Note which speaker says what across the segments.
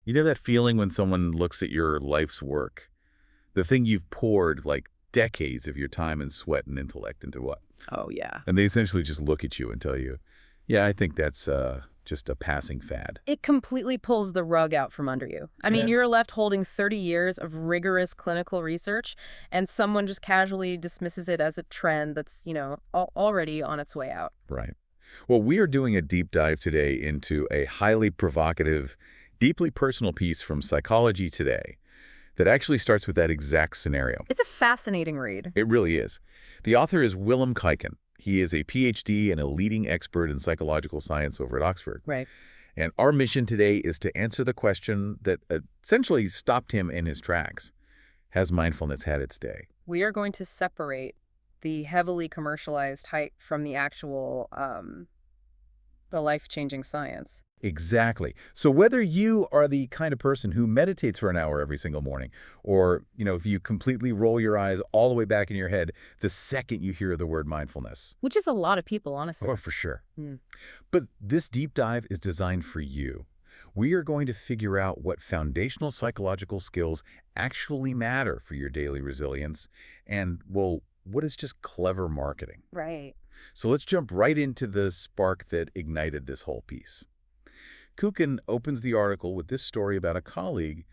Speaker 1: You know that feeling when someone looks at your life's work? The thing you've poured like decades of your time and sweat and intellect into what?
Speaker 2: Oh, yeah.
Speaker 1: And they essentially just look at you and tell you, yeah, I think that's just a passing fad.
Speaker 2: It completely pulls the rug out from under you. I mean,
Speaker 1: Yeah.
Speaker 2: you're left holding 30 years of rigorous clinical research, and someone just casually dismisses it as a trend that's, already on its way out.
Speaker 1: Right. Well, we are doing a deep dive today into a highly provocative, deeply personal piece from Psychology Today that actually starts with that exact scenario.
Speaker 2: It's a fascinating read.
Speaker 1: It really is. The author is Willem Kaiken. He is a PhD and a leading expert in psychological science over at Oxford.
Speaker 2: Right.
Speaker 1: And our mission today is to answer the question that essentially stopped him in his tracks. Has mindfulness had its day?
Speaker 2: We are going to separate the heavily commercialized hype from the actual, the life-changing science.
Speaker 1: Exactly. So whether you are the kind of person who meditates for an hour every single morning, or, if you completely roll your eyes all the way back in your head the second you hear the word mindfulness.
Speaker 2: Which is a lot of people, honestly.
Speaker 1: Oh, for sure.
Speaker 2: Mm.
Speaker 1: But this deep dive is designed for you. We are going to figure out what foundational psychological skills actually matter for your daily resilience and, well, what is just clever marketing.
Speaker 2: Right.
Speaker 1: So let's jump right into the spark that ignited this whole piece. Koukin opens the article with this story about a colleague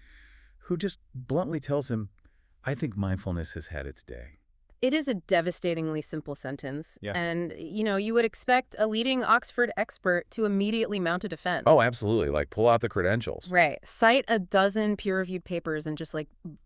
Speaker 1: who just bluntly tells him, I think mindfulness has had its day.
Speaker 2: It is a devastatingly simple sentence.
Speaker 1: Yeah.
Speaker 2: And, you would expect a leading Oxford expert to immediately mount a defense.
Speaker 1: Oh, absolutely. Like, pull out the credentials.
Speaker 2: Right. Cite a dozen peer-reviewed papers and just,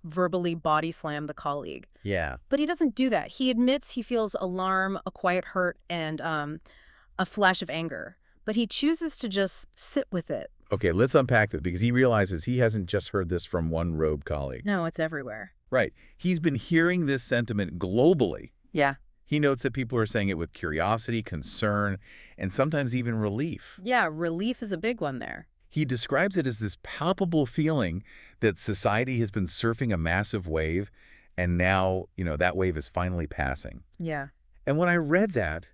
Speaker 2: verbally body slam the colleague.
Speaker 1: Yeah.
Speaker 2: But he doesn't do that. He admits he feels alarm, a quiet hurt, and a flash of anger. But he chooses to just sit with it.
Speaker 1: Okay, let's unpack this because he realizes he hasn't just heard this from one rogue colleague.
Speaker 2: No, it's everywhere.
Speaker 1: Right. He's been hearing this sentiment globally.
Speaker 2: Yeah.
Speaker 1: He notes that people are saying it with curiosity, concern, and sometimes even relief.
Speaker 2: Yeah, relief is a big one there.
Speaker 1: He describes it as this palpable feeling that society has been surfing a massive wave, and now, that wave is finally passing.
Speaker 2: Yeah.
Speaker 1: And when I read that,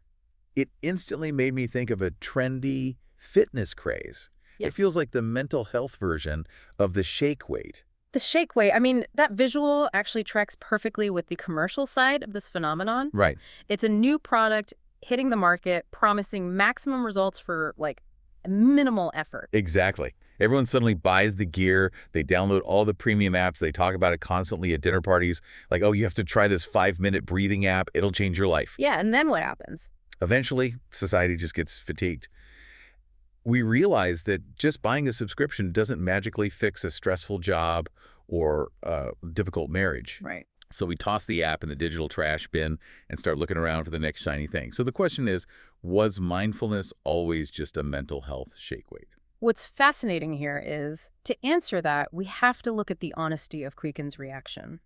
Speaker 1: it instantly made me think of a trendy fitness craze.
Speaker 2: Yeah.
Speaker 1: It feels like the mental health version of the shake weight.
Speaker 2: The shake weight, I mean, that visual actually tracks perfectly with the commercial side of this phenomenon.
Speaker 1: Right.
Speaker 2: It's a new product hitting the market, promising maximum results for, minimal effort.
Speaker 1: Exactly. Everyone suddenly buys the gear. They download all the premium apps. They talk about it constantly at dinner parties. Like, oh, you have to try this 5-minute breathing app. It'll change your life.
Speaker 2: Yeah, and then what happens?
Speaker 1: Eventually, society just gets fatigued. We realize that just buying a subscription doesn't magically fix a stressful job or a difficult marriage.
Speaker 2: Right.
Speaker 1: So we toss the app in the digital trash bin and start looking around for the next shiny thing. So the question is, was mindfulness always just a mental health shake weight?
Speaker 2: What's fascinating here is, to answer that, we have to look at the honesty of Koiken's reaction.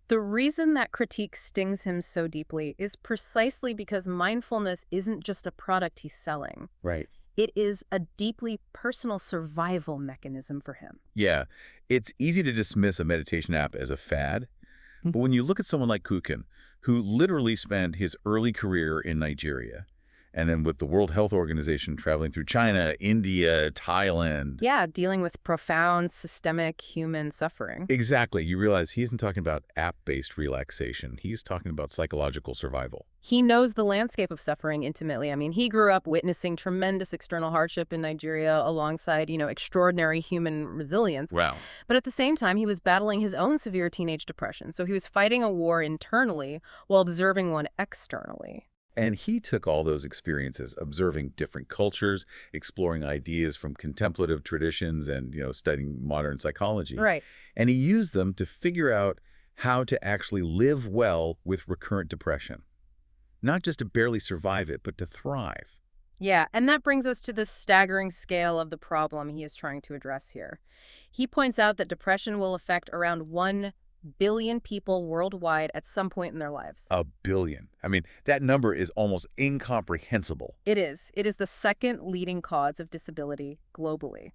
Speaker 2: The reason that critique stings him so deeply is precisely because mindfulness isn't just a product he's selling.
Speaker 1: Right.
Speaker 2: It is a deeply personal survival mechanism for him.
Speaker 1: Yeah, it's easy to dismiss a meditation app as a fad, but when you look at someone like Koukin, who literally spent his early career in Nigeria, and then with the World Health Organization traveling through China, India, Thailand.
Speaker 2: Yeah, dealing with profound systemic human suffering.
Speaker 1: Exactly. You realize he isn't talking about app-based relaxation. He's talking about psychological survival.
Speaker 2: He knows the landscape of suffering intimately. I mean, he grew up witnessing tremendous external hardship in Nigeria alongside, extraordinary human resilience.
Speaker 1: Wow.
Speaker 2: But at the same time, he was battling his own severe teenage depression. So he was fighting a war internally while observing one externally.
Speaker 1: And he took all those experiences, observing different cultures, exploring ideas from contemplative traditions and, studying modern psychology.
Speaker 2: Right.
Speaker 1: And he used them to figure out how to actually live well with recurrent depression. Not just to barely survive it, but to thrive.
Speaker 2: Yeah, and that brings us to the staggering scale of the problem he is trying to address here. He points out that depression will affect around 1 billion people worldwide at some point in their lives.
Speaker 1: 1 billion. I mean, that number is almost incomprehensible.
Speaker 2: It is. It is the second leading cause of disability globally.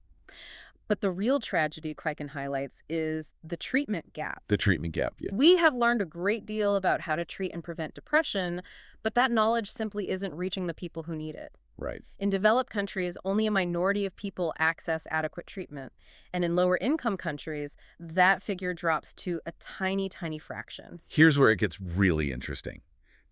Speaker 2: But the real tragedy Koiken highlights is the treatment gap.
Speaker 1: The treatment gap, yeah.
Speaker 2: We have learned a great deal about how to treat and prevent depression, but that knowledge simply isn't reaching the people who need it.
Speaker 1: Right.
Speaker 2: In developed countries, only a minority of people access adequate treatment. And in lower income countries, that figure drops to a tiny, tiny fraction.
Speaker 1: Here's where it gets really interesting.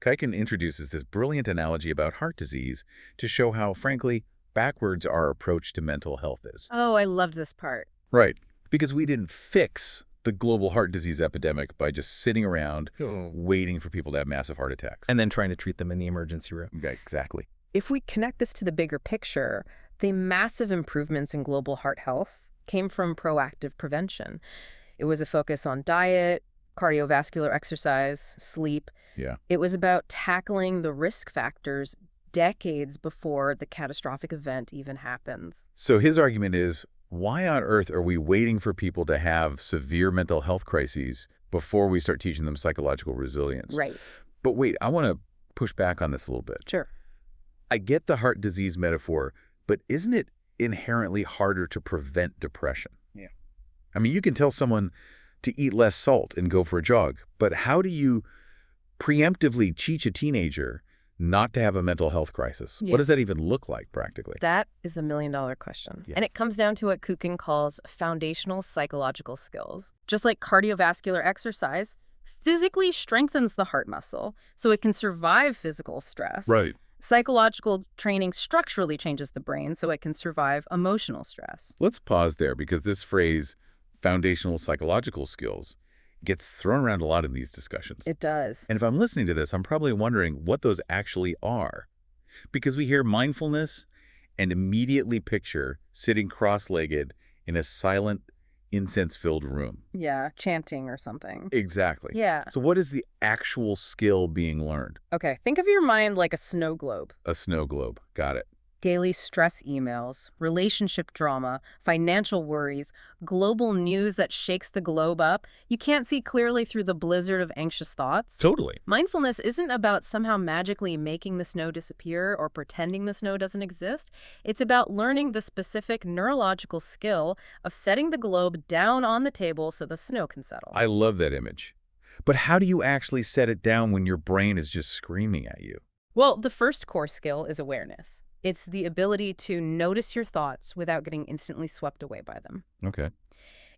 Speaker 1: Koiken introduces this brilliant analogy about heart disease to show how, frankly, backwards our approach to mental health is.
Speaker 2: Oh, I loved this part.
Speaker 1: Right. Because we didn't fix the global heart disease epidemic by just sitting around waiting for people to have massive heart attacks.
Speaker 3: And then trying to treat them in the emergency room.
Speaker 1: Yeah, exactly.
Speaker 2: If we connect this to the bigger picture, the massive improvements in global heart health came from proactive prevention. It was a focus on diet, cardiovascular exercise, sleep.
Speaker 1: Yeah.
Speaker 2: It was about tackling the risk factors decades before the catastrophic event even happens.
Speaker 1: So his argument is, why on earth are we waiting for people to have severe mental health crises before we start teaching them psychological resilience?
Speaker 2: Right.
Speaker 1: But wait, I want to push back on this a little bit.
Speaker 2: Sure.
Speaker 1: I get the heart disease metaphor, but isn't it inherently harder to prevent depression?
Speaker 3: Yeah.
Speaker 1: I mean, you can tell someone to eat less salt and go for a jog, but how do you preemptively teach a teenager not to have a mental health crisis?
Speaker 2: Yeah.
Speaker 1: What does that even look like practically?
Speaker 2: That is the million-dollar question.
Speaker 1: Yes.
Speaker 2: And it comes down to what Koukin calls foundational psychological skills. Just like cardiovascular exercise physically strengthens the heart muscle so it can survive physical stress.
Speaker 1: Right.
Speaker 2: Psychological training structurally changes the brain so it can survive emotional stress.
Speaker 1: Let's pause there because this phrase, foundational psychological skills, gets thrown around a lot in these discussions.
Speaker 2: It does.
Speaker 1: And if I'm listening to this, I'm probably wondering what those actually are. Because we hear mindfulness and immediately picture sitting cross-legged in a silent, incense-filled room.
Speaker 2: Yeah, chanting or something.
Speaker 1: Exactly.
Speaker 2: Yeah.
Speaker 1: So what is the actual skill being learned?
Speaker 2: Okay, think of your mind like a snow globe.
Speaker 1: A snow globe. Got it.
Speaker 2: Daily stress emails, relationship drama, financial worries, global news that shakes the globe up. You can't see clearly through the blizzard of anxious thoughts.
Speaker 1: Totally.
Speaker 2: Mindfulness isn't about somehow magically making the snow disappear or pretending the snow doesn't exist. It's about learning the specific neurological skill of setting the globe down on the table so the snow can settle.
Speaker 1: I love that image. But how do you actually set it down when your brain is just screaming at you?
Speaker 2: Well, the first core skill is awareness. It's the ability to notice your thoughts without getting instantly swept away by them.
Speaker 1: Okay.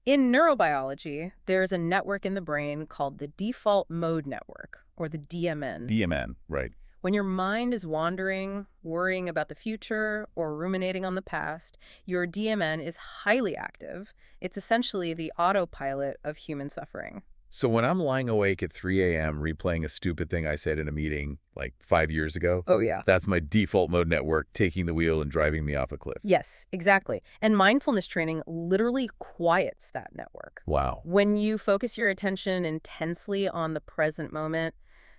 Speaker 2: In neurobiology, there's a network in the brain called the default mode network, or the DMN.
Speaker 1: DMN, right.
Speaker 2: When your mind is wandering, worrying about the future, or ruminating on the past, your DMN is highly active. It's essentially the autopilot of human suffering.
Speaker 1: So when I'm lying awake at 3 a.m. replaying a stupid thing I said in a meeting like 5 years ago,
Speaker 2: Oh, yeah.
Speaker 1: that's my default mode network taking the wheel and driving me off a cliff.
Speaker 2: Yes, exactly. And mindfulness training literally quiets that network.
Speaker 1: Wow.
Speaker 2: When you focus your attention intensely on the present moment,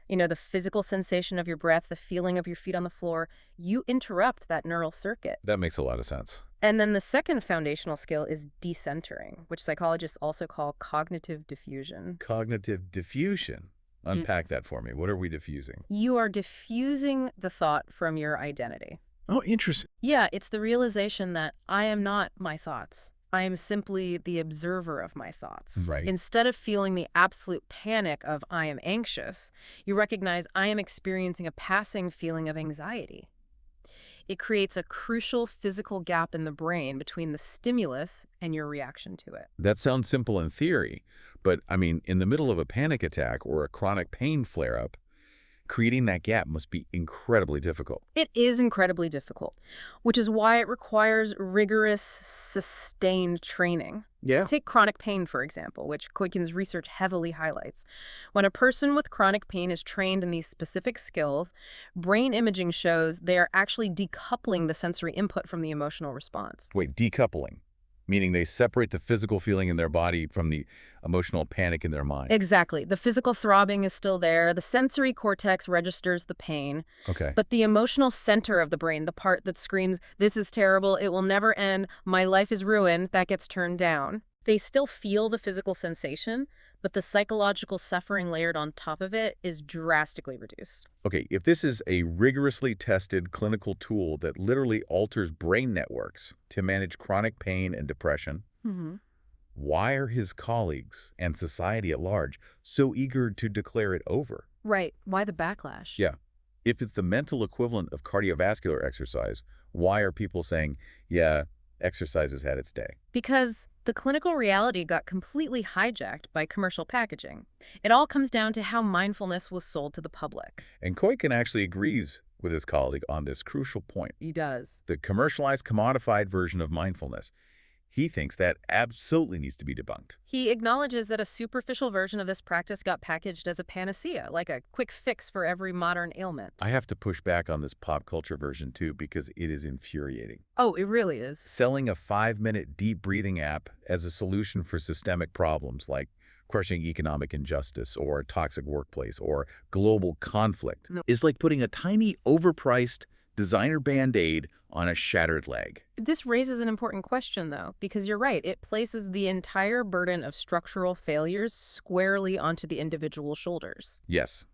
Speaker 2: the physical sensation of your breath, the feeling of your feet on the floor, you interrupt that neural circuit.
Speaker 1: That makes a lot of sense.
Speaker 2: And then the second foundational skill is decentering, which psychologists also call cognitive diffusion.
Speaker 1: Cognitive diffusion. Unpack that for me. What are we diffusing?
Speaker 2: You are diffusing the thought from your identity.
Speaker 1: Oh, interesting.
Speaker 2: Yeah, it's the realization that I am not my thoughts. I am simply the observer of my thoughts.
Speaker 1: Right.
Speaker 2: Instead of feeling the absolute panic of I am anxious, you recognize I am experiencing a passing feeling of anxiety. It creates a crucial physical gap in the brain between the stimulus and your reaction to it.
Speaker 1: That sounds simple in theory, but I mean, in the middle of a panic attack or a chronic pain flare-up, creating that gap must be incredibly difficult.
Speaker 2: It is incredibly difficult, which is why it requires rigorous, sustained training.
Speaker 1: Yeah.
Speaker 2: Take chronic pain, for example, which Koiken's research heavily highlights. When a person with chronic pain is trained in these specific skills, brain imaging shows they are actually decoupling the sensory input from the emotional response.
Speaker 1: Wait, decoupling, meaning they separate the physical feeling in their body from the emotional panic in their mind.
Speaker 2: Exactly. The physical throbbing is still there. The sensory cortex registers the pain.
Speaker 1: Okay.
Speaker 2: But the emotional center of the brain, the part that screams, this is terrible, it will never end, my life is ruined, that gets turned down. They still feel the physical sensation, but the psychological suffering layered on top of it is drastically reduced.
Speaker 1: Okay, if this is a rigorously tested clinical tool that literally alters brain networks to manage chronic pain and depression, why are his colleagues and society at large so eager to declare it over?
Speaker 2: Right. Why the backlash?
Speaker 1: Yeah. If it's the mental equivalent of cardiovascular exercise, why are people saying, yeah, exercise has had its day?
Speaker 2: Because the clinical reality got completely hijacked by commercial packaging. It all comes down to how mindfulness was sold to the public.
Speaker 1: And Koiken actually agrees with his colleague on this crucial point.
Speaker 2: He does.
Speaker 1: The commercialized, commodified version of mindfulness. He thinks that absolutely needs to be debunked.
Speaker 2: He acknowledges that a superficial version of this practice got packaged as a panacea, like a quick fix for every modern ailment.
Speaker 1: I have to push back on this pop culture version too because it is infuriating.
Speaker 2: Oh, it really is.
Speaker 1: Selling a 5-minute deep breathing app as a solution for systemic problems like crushing economic injustice or a toxic workplace or global conflict is like putting a tiny overpriced designer Band-Aid on a shattered leg.
Speaker 2: This raises an important question, though, because you're right. It places the entire burden of structural failures squarely onto the individual shoulders.
Speaker 1: Yes,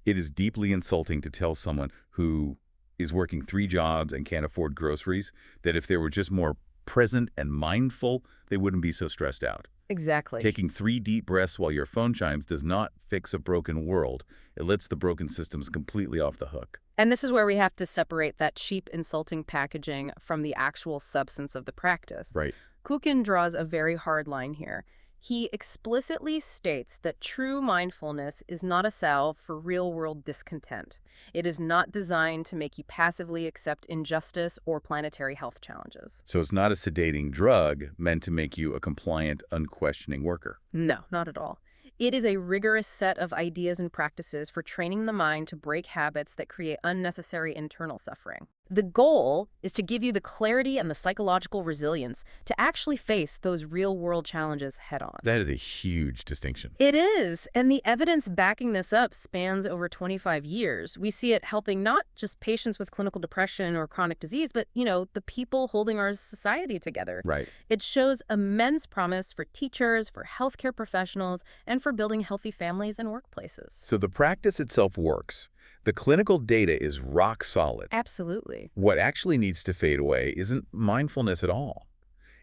Speaker 1: it is deeply insulting to tell someone who is working 3 jobs and can't afford groceries that if they were just more present and mindful, they wouldn't be so stressed out.
Speaker 2: Exactly.
Speaker 1: Taking 3 deep breaths while your phone chimes does not fix a broken world. It lets the broken systems completely off the hook.
Speaker 2: And this is where we have to separate that cheap, insulting packaging from the actual substance of the practice.
Speaker 1: Right.
Speaker 2: Koukin draws a very hard line here. He explicitly states that true mindfulness is not a salve for real-world discontent. It is not designed to make you passively accept injustice or planetary health challenges.
Speaker 1: So it's not a sedating drug meant to make you a compliant, unquestioning worker.
Speaker 2: No, not at all. It is a rigorous set of ideas and practices for training the mind to break habits that create unnecessary internal suffering. The goal is to give you the clarity and the psychological resilience to actually face those real-world challenges head-on.
Speaker 1: That is a huge distinction.
Speaker 2: It is, and the evidence backing this up spans over 25 years. We see it helping not just patients with clinical depression or chronic disease, but, the people holding our society together.
Speaker 1: Right.
Speaker 2: It shows immense promise for teachers, for healthcare professionals, and for building healthy families and workplaces.
Speaker 1: So the practice itself works. The clinical data is rock solid.
Speaker 2: Absolutely.
Speaker 1: What actually needs to fade away isn't mindfulness at all.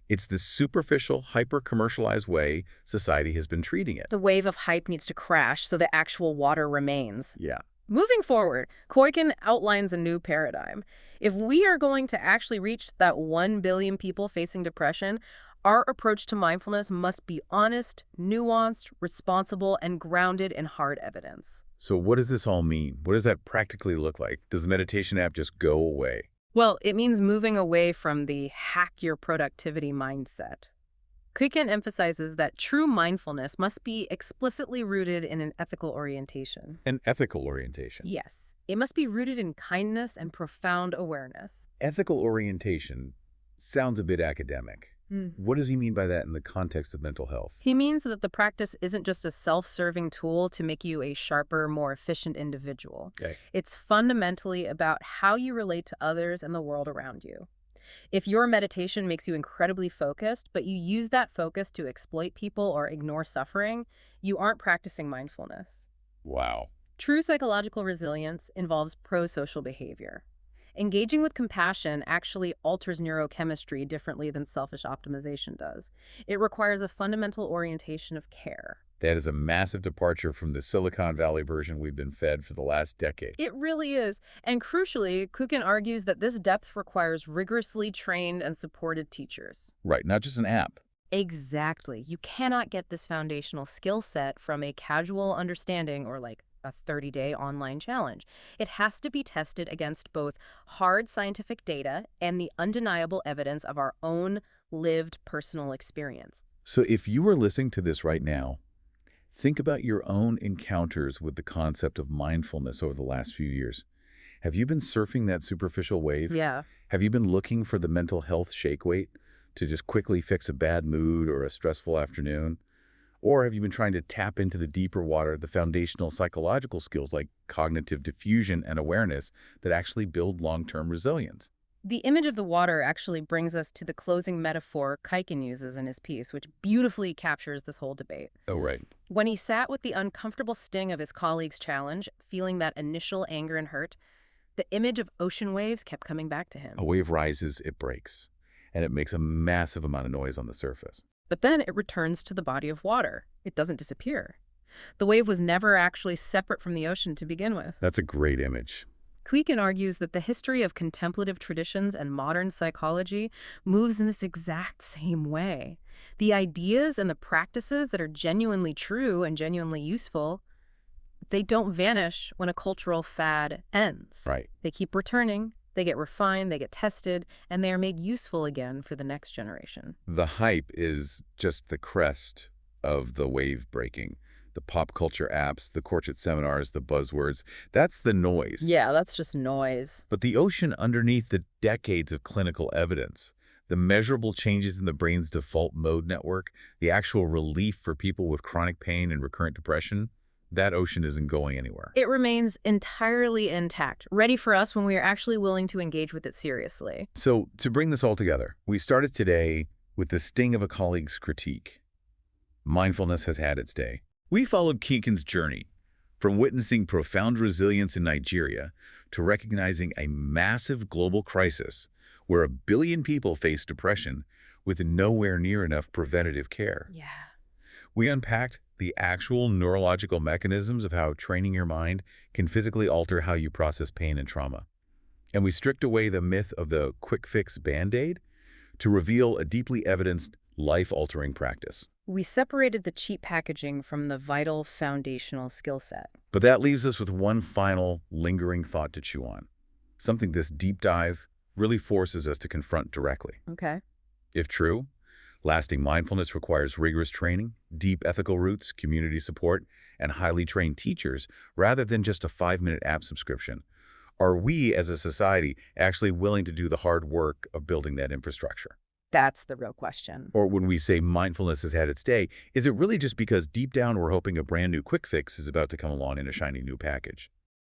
Speaker 1: It's the superficial, hyper-commercialized way society has been treating it.
Speaker 2: The wave of hype needs to crash so the actual water remains.
Speaker 1: Yeah.
Speaker 2: Moving forward, Koiken outlines a new paradigm. If we are going to actually reach that 1 billion people facing depression, our approach to mindfulness must be honest, nuanced, responsible, and grounded in hard evidence.
Speaker 1: So what does this all mean? What does that practically look like? Does the meditation app just go away?
Speaker 2: Well, it means moving away from the hack your productivity mindset. Koiken emphasizes that true mindfulness must be explicitly rooted in an ethical orientation.
Speaker 1: An ethical orientation.
Speaker 2: Yes, it must be rooted in kindness and profound awareness.
Speaker 1: Ethical orientation sounds a bit academic. What does he mean by that in the context of mental health?
Speaker 2: He means that the practice isn't just a self-serving tool to make you a sharper, more efficient individual.
Speaker 1: Okay.
Speaker 2: It's fundamentally about how you relate to others and the world around you. If your meditation makes you incredibly focused, but you use that focus to exploit people or ignore suffering, you aren't practicing mindfulness.
Speaker 1: Wow.
Speaker 2: True psychological resilience involves pro-social behavior. Engaging with compassion actually alters neurochemistry differently than selfish optimization does. It requires a fundamental orientation of care.
Speaker 1: That is a massive departure from the Silicon Valley version we've been fed for the last decade.
Speaker 2: It really is. And crucially, Koukin argues that this depth requires rigorously trained and supported teachers.
Speaker 1: Right, not just an app.
Speaker 2: Exactly. You cannot get this foundational skill set from a casual understanding or a 30-day online challenge. It has to be tested against both hard scientific data and the undeniable evidence of our own lived personal experience.
Speaker 1: So if you are listening to this right now, think about your own encounters with the concept of mindfulness over the last few years. Have you been surfing that superficial wave?
Speaker 2: Yeah.
Speaker 1: Have you been looking for the mental health shake weight to just quickly fix a bad mood or a stressful afternoon? Or have you been trying to tap into the deeper water, the foundational psychological skills like cognitive diffusion and awareness that actually build long-term resilience?
Speaker 2: The image of the water actually brings us to the closing metaphor Koiken uses in his piece, which beautifully captures this whole debate.
Speaker 1: Oh, right.
Speaker 2: When he sat with the uncomfortable sting of his colleague's challenge, feeling that initial anger and hurt, the image of ocean waves kept coming back to him.
Speaker 1: A wave rises, it breaks, and it makes a massive amount of noise on the surface.
Speaker 2: But then it returns to the body of water. It doesn't disappear. The wave was never actually separate from the ocean to begin with.
Speaker 1: That's a great image.
Speaker 2: Koiken argues that the history of contemplative traditions and modern psychology moves in this exact same way. The ideas and the practices that are genuinely true and genuinely useful, they don't vanish when a cultural fad ends.
Speaker 1: Right.
Speaker 2: They keep returning, they get refined, they get tested, and they are made useful again for the next generation.
Speaker 1: The hype is just the crest of the wave breaking. The pop culture apps, the courtship seminars, the buzzwords, that's the noise.
Speaker 2: Yeah, that's just noise.
Speaker 1: But the ocean underneath the decades of clinical evidence, the measurable changes in the brain's default mode network, the actual relief for people with chronic pain and recurrent depression, that ocean isn't going anywhere.
Speaker 2: It remains entirely intact, ready for us when we are actually willing to engage with it seriously.
Speaker 1: So, to bring this all together, we started today with the sting of a colleague's critique. Mindfulness has had its day. We followed Kaiken's journey, from witnessing profound resilience in Nigeria to recognizing a massive global crisis where 1 billion people face depression with nowhere near enough preventative care.
Speaker 2: Yeah.
Speaker 1: We unpacked the actual neurological mechanisms of how training your mind can physically alter how you process pain and trauma. And we stripped away the myth of the quick fix Band-Aid to reveal a deeply evidenced, life-altering practice.
Speaker 2: We separated the cheap packaging from the vital foundational skill set.
Speaker 1: But that leaves us with one final, lingering thought to chew on. Something this deep dive really forces us to confront directly.
Speaker 2: Okay.
Speaker 1: If true, lasting mindfulness requires rigorous training, deep ethical roots, community support, and highly trained teachers, rather than just a 5-minute app subscription. Are we, as a society, actually willing to do the hard work of building that infrastructure?
Speaker 2: That's the real question.
Speaker 1: Or when we say mindfulness has had its day, is it really just because deep down we're hoping a brand new quick fix is about to come along in a shiny new package?